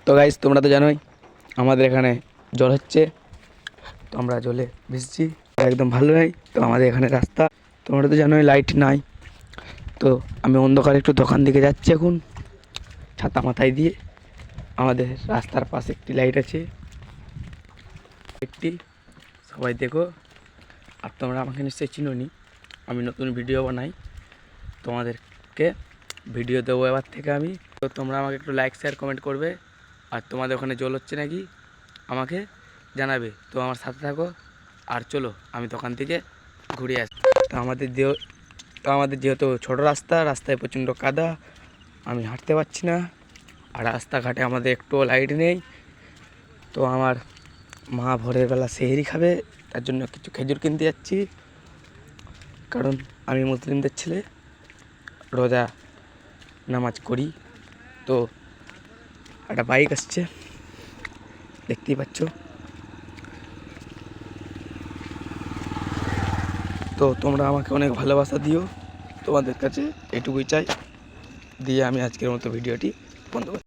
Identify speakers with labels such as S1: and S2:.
S1: তো গাইস তোমরা তো জানোই আমাদের এখানে জল হচ্ছে, তো আমরা জলে ভিজছি, একদম ভালো নাই। তো আমাদের এখানে রাস্তা তোমরা তো জানোই লাইট নাই, তো আমি অন্ধকারে একটু দোকান দিকে যাচ্ছি এখন ছাতা মাথায় দিয়ে। আমাদের রাস্তার পাশে একটি লাইট আছে, একটি সবাই দেখো। আর তোমরা আমাকে নিশ্চয়ই চিনোনি, আমি নতুন ভিডিও বানাই, তোমাদেরকে ভিডিও দেবো এবার থেকে আমি। তো তোমরা আমাকে একটু লাইক শেয়ার কমেন্ট করবে, আর তোমাদের ওখানে জল হচ্ছে নাকি আমাকে জানাবে। তো আমার সাথে থাকো, আর চলো আমি দোকান থেকে ঘুরে আসি। তো আমাদের যেহেতু ছোটো রাস্তা, রাস্তায় প্রচণ্ড কাদা, আমি হাঁটতে পারছি না, আর রাস্তাঘাটে আমাদের একটুও লাইট নেই। তো আমার মা ভোরের বেলা সেহরি খাবে, তার জন্য কিছু খেজুর কিনতে যাচ্ছি, কারণ আমি মুসলিমদের ছেলে, রোজা নামাজ করি। তো একটা বাইক আসছে, দেখতেই পাচ্ছ। তো তোমরা আমাকে অনেক ভালোবাসা দিও, তোমাদের কাছে এটুকুই চাই। দিয়ে আমি আজকের মতো ভিডিওটি বন্ধ করছি।